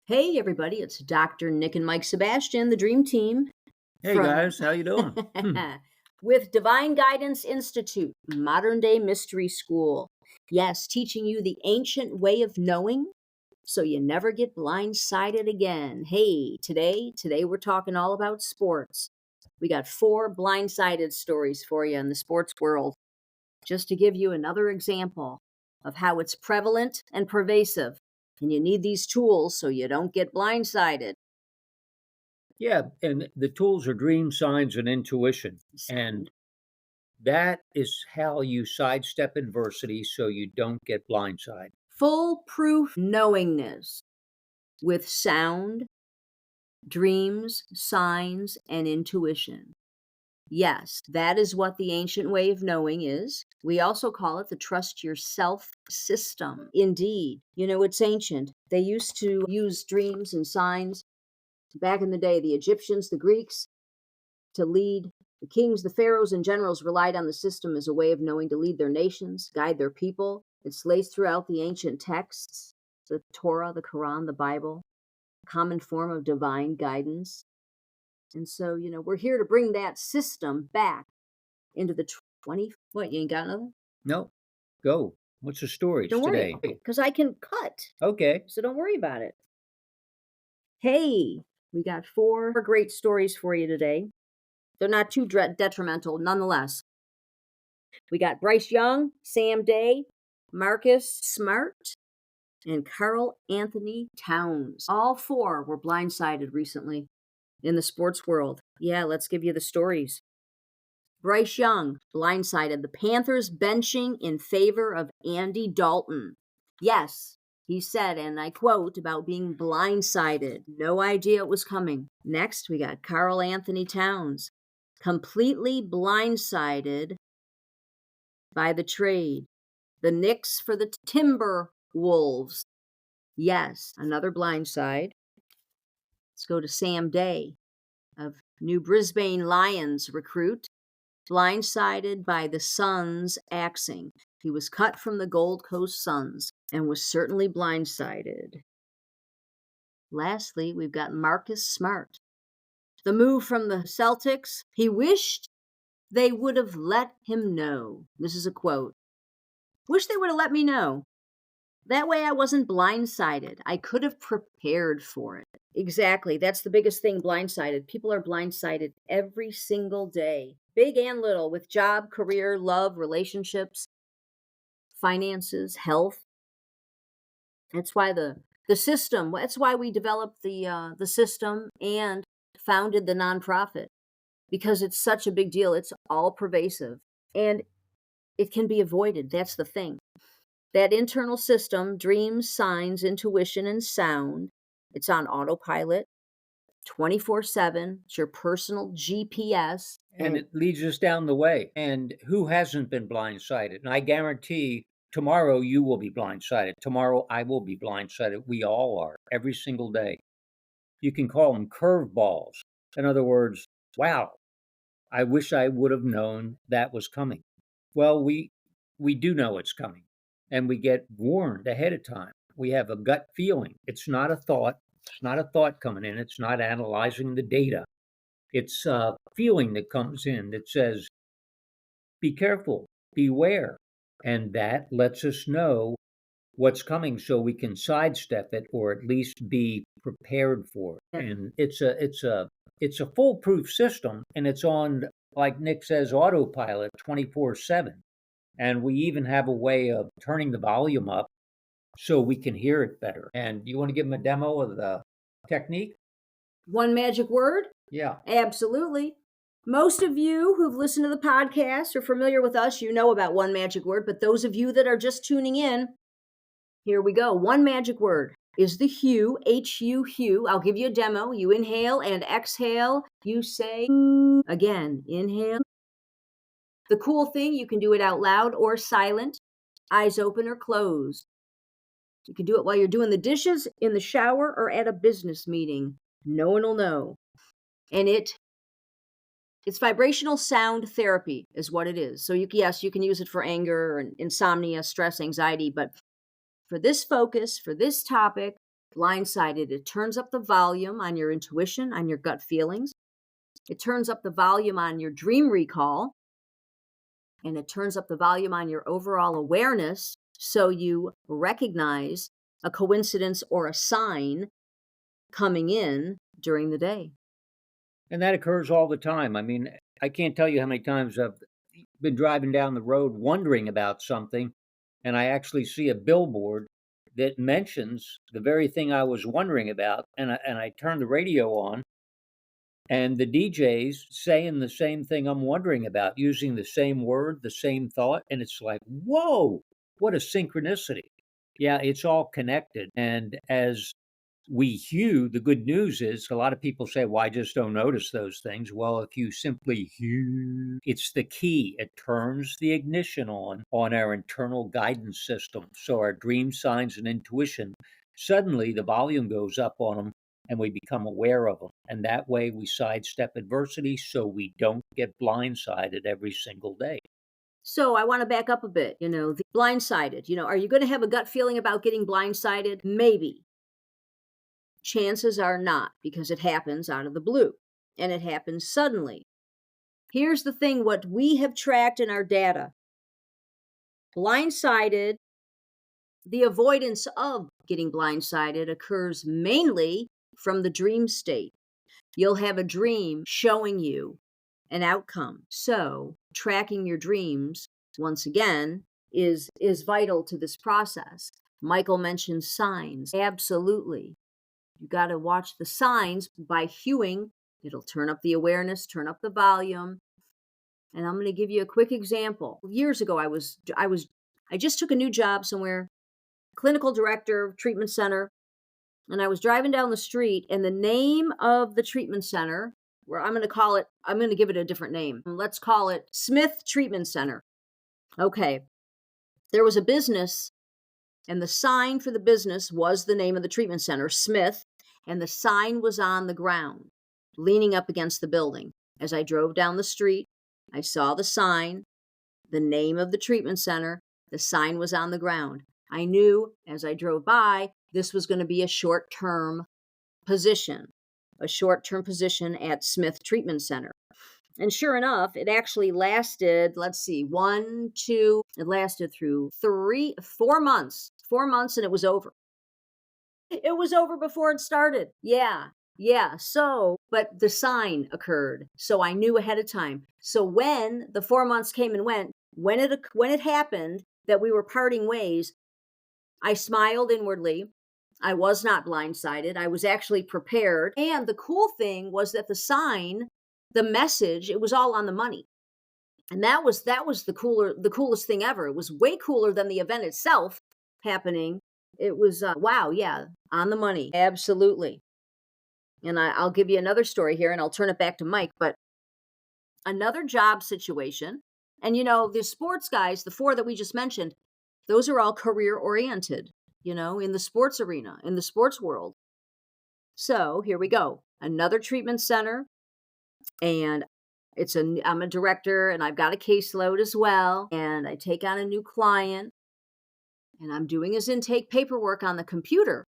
Hey everybody, it's Dr. Nic and Mike Sebastian, the dream team. Hey guys, how you doing? With Divine Guidance Institute, Modern Day Mystery School. Yes, teaching you the ancient way of knowing so you never get blindsided again. Hey, today we're talking all about sports. We got 4 blindsided stories for you in the sports world. Just to give you another example of how it's prevalent and pervasive. And you need these tools so you don't get blindsided. Yeah, and the tools are dream, signs, and intuition. And that is how you sidestep adversity so you don't get blindsided. Foolproof knowingness with sound, dreams, signs, and intuition. Yes, that is what the ancient way of knowing is. We also call it the trust yourself system. Indeed, it's ancient. They used to use dreams and signs back in the day. The Egyptians, the Greeks, to lead the kings, the pharaohs, and generals relied on the system as a way of knowing to lead their nations, guide their people. It's laced throughout the ancient texts, the Torah, the Quran, the Bible, a common form of divine guidance. And so, we're here to bring that system back into the 20. What, you ain't got another? No, go. What's the stories Don't today? worry, because I can cut. Okay. So don't worry about it. Hey, we got 4 great stories for you today. They're not too detrimental, nonetheless. We got Bryce Young, Sam Day, Marcus Smart, and Carl Anthony Towns. All 4 were blindsided recently in the sports world. Yeah, let's give you the stories. Bryce Young, blindsided. The Panthers benching in favor of Andy Dalton. Yes, he said, and I quote, about being blindsided. No idea it was coming. Next, we got Carl Anthony Towns, completely blindsided by the trade. The Knicks for the Timberwolves. Yes, another blindside. Let's go to Sam Day, of New Brisbane Lions recruit, blindsided by the Suns axing. He was cut from the Gold Coast Suns and was certainly blindsided. Lastly, we've got Marcus Smart. The move from the Celtics, he wished they would have let him know. This is a quote. Wish they would have let me know. That way I wasn't blindsided. I could have prepared for it. Exactly. That's the biggest thing, blindsided. People are blindsided every single day, big and little, with job, career, love, relationships, finances, health. That's why the system, that's why we developed the system and founded the nonprofit, because it's such a big deal. It's all pervasive and it can be avoided. That's the thing. That internal system, dreams, signs, intuition, and sound, it's on autopilot 24/7. It's your personal GPS. And it leads us down the way. And who hasn't been blindsided? And I guarantee tomorrow you will be blindsided. Tomorrow I will be blindsided. We all are, every single day. You can call them curveballs. In other words, wow, I wish I would have known that was coming. Well, we do know it's coming, and we get warned ahead of time. We have a gut feeling. It's not a thought. It's not a thought coming in. It's not analyzing the data. It's a feeling that comes in that says, be careful, beware. And that lets us know what's coming so we can sidestep it or at least be prepared for it. And it's a foolproof system, and it's on, like Nick says, autopilot 24/7. And we even have a way of turning the volume up so we can hear it better. And you want to give them a demo of the technique? One magic word? Yeah. Absolutely. Most of you who've listened to the podcast are familiar with us. You know about one magic word, but those of you that are just tuning in, here we go. One magic word is the hue, H-U, hue. I'll give you a demo. You inhale and exhale. You say, again, inhale. The cool thing, you can do it out loud or silent, eyes open or closed. You can do it while you're doing the dishes, in the shower, or at a business meeting. No one will know. And it's vibrational sound therapy is what it is. So you can use it for anger and insomnia, stress, anxiety, but for this focus, for this topic, Blindsided, it turns up the volume on your intuition, on your gut feelings. It turns up the volume on your dream recall. And it turns up the volume on your overall awareness so you recognize a coincidence or a sign coming in during the day. And that occurs all the time. I mean, I can't tell you how many times I've been driving down the road wondering about something, and I actually see a billboard that mentions the very thing I was wondering about, and I turn the radio on, and the DJ's saying the same thing I'm wondering about, using the same word, the same thought, and it's like, whoa, what a synchronicity. Yeah, it's all connected. And as we hew, the good news is a lot of people say, well, I just don't notice those things. Well, if you simply hew, it's the key. It turns the ignition on our internal guidance system. So our dream signs and intuition, suddenly the volume goes up on them and we become aware of them. And that way we sidestep adversity so we don't get blindsided every single day. So I want to back up a bit, the blindsided. Are you going to have a gut feeling about getting blindsided? Maybe. Chances are not, because it happens out of the blue and it happens suddenly. Here's the thing, what we have tracked in our data. Blindsided, the avoidance of getting blindsided occurs mainly from the dream state. You'll have a dream showing you an outcome. So tracking your dreams, once again, is vital to this process. Michael mentioned signs. Absolutely. You got to watch the signs by hewing. It'll turn up the awareness, turn up the volume. And I'm going to give you a quick example. Years ago, I just took a new job somewhere, clinical director, treatment center, and I was driving down the street, and the name of the treatment center, where I'm going to give it a different name. Let's call it Smith Treatment Center. Okay. There was a business, and the sign for the business was the name of the treatment center, Smith, and the sign was on the ground, leaning up against the building. As I drove down the street, I saw the sign, the name of the treatment center, the sign was on the ground. I knew as I drove by, this was going to be a short-term position at Smith Treatment Center. And sure enough, it actually lasted, it lasted through 4 months. 4 months and it was over. It was over before it started. Yeah. So, but the sign occurred. So I knew ahead of time. So when the 4 months came and went, when it happened that we were parting ways, I smiled inwardly. I was not blindsided. I was actually prepared. And the cool thing was that the sign, the message, it was all on the money. And that was the coolest thing ever. It was way cooler than the event itself happening. It was, wow, yeah, on the money. Absolutely. And I'll give you another story here and I'll turn it back to Mike, but another job situation. And the sports guys, the 4 that we just mentioned, those are all career oriented, in the sports arena, in the sports world. So here we go. Another treatment center. And I'm a director and I've got a caseload as well. And I take on a new client and I'm doing his intake paperwork on the computer.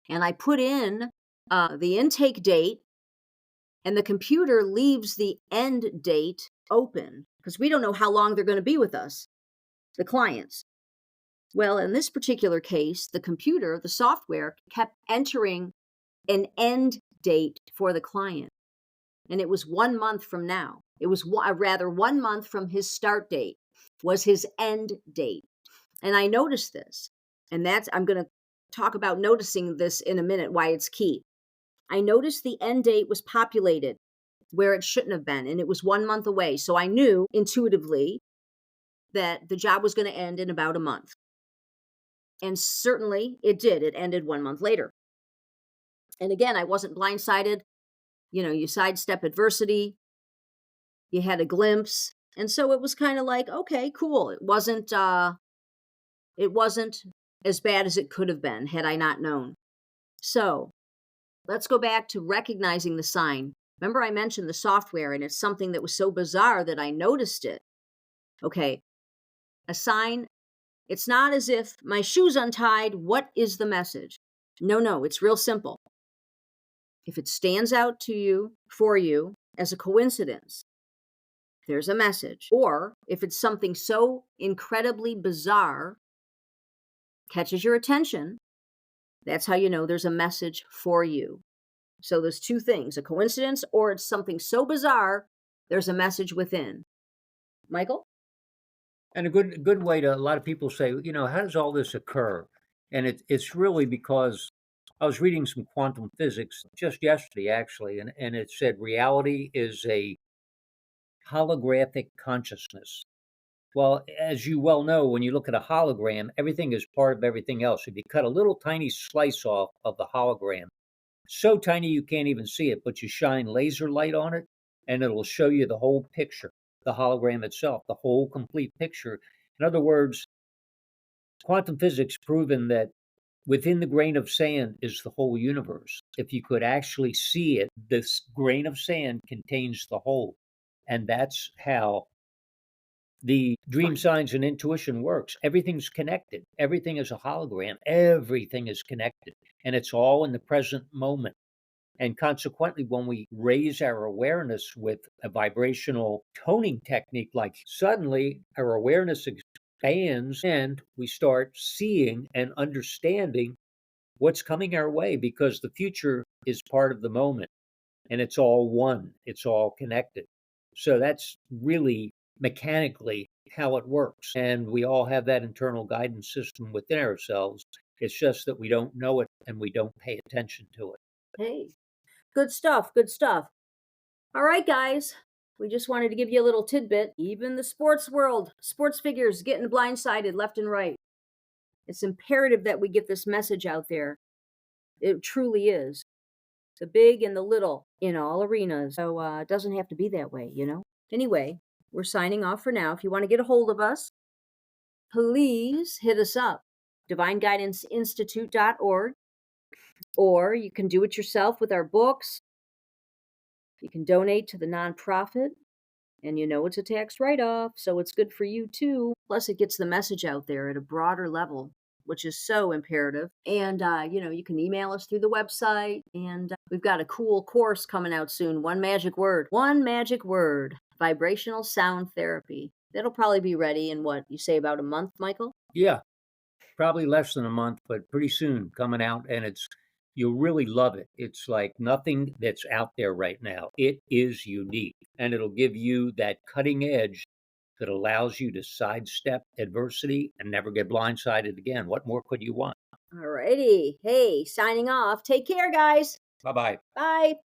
And I put in the intake date, and the computer leaves the end date open because we don't know how long they're going to be with us, the clients. Well, in this particular case, the software kept entering an end date for the client. And it was 1 month from now. It was 1 month from his start date was his end date. And I noticed this. And I'm going to talk about noticing this in a minute, why it's key. I noticed the end date was populated where it shouldn't have been, and it was 1 month away. So I knew intuitively that the job was going to end in about a month. And certainly it did. It ended 1 month later. And again, I wasn't blindsided. You sidestep adversity. You had a glimpse. And so it was kind of like, okay, cool. It wasn't as bad as it could have been had I not known. So let's go back to recognizing the sign. Remember I mentioned the software, and it's something that was so bizarre that I noticed it. Okay, a sign, it's not as if my shoe's untied. What is the message? No, it's real simple. If it stands out to you, for you, as a coincidence, there's a message. Or if it's something so incredibly bizarre, catches your attention, that's how you know there's a message for you. So there's two things, a coincidence or it's something so bizarre, there's a message within. Michael? And a good way to, a lot of people say, how does all this occur? And it's really because I was reading some quantum physics just yesterday, actually, and it said reality is a holographic consciousness. Well, as you well know, when you look at a hologram, everything is part of everything else. If you cut a little tiny slice off of the hologram, so tiny you can't even see it, but you shine laser light on it, and it'll show you the whole picture, the hologram itself, the whole complete picture. In other words, quantum physics proven that within the grain of sand is the whole universe. If you could actually see it, this grain of sand contains the whole. And that's how the dream science and intuition works. Everything's connected. Everything is a hologram. Everything is connected. And it's all in the present moment. And consequently, when we raise our awareness with a vibrational toning technique, like suddenly our awareness expands and we start seeing and understanding what's coming our way, because the future is part of the moment and it's all one, it's all connected. So that's really mechanically how it works. And we all have that internal guidance system within ourselves. It's just that we don't know it and we don't pay attention to it. Hey, good stuff, good stuff. All right, guys. We just wanted to give you a little tidbit. Even the sports world, sports figures getting blindsided left and right. It's imperative that we get this message out there. It truly is. The big and the little in all arenas. So it doesn't have to be that way, Anyway, we're signing off for now. If you want to get a hold of us, please hit us up, divineguidanceinstitute.org, or you can do it yourself with our books. You can donate to the nonprofit, and it's a tax write-off, so it's good for you too. Plus, it gets the message out there at a broader level, which is so imperative. And, you can email us through the website, and we've got a cool course coming out soon. One magic word, vibrational sound therapy. That'll probably be ready in what you say about a month, Michael? Yeah, probably less than a month, but pretty soon coming out, and you'll really love it. It's like nothing that's out there right now. It is unique, and it'll give you that cutting edge that allows you to sidestep adversity and never get blindsided again. What more could you want? All righty. Hey, signing off. Take care, guys. Bye-bye. Bye.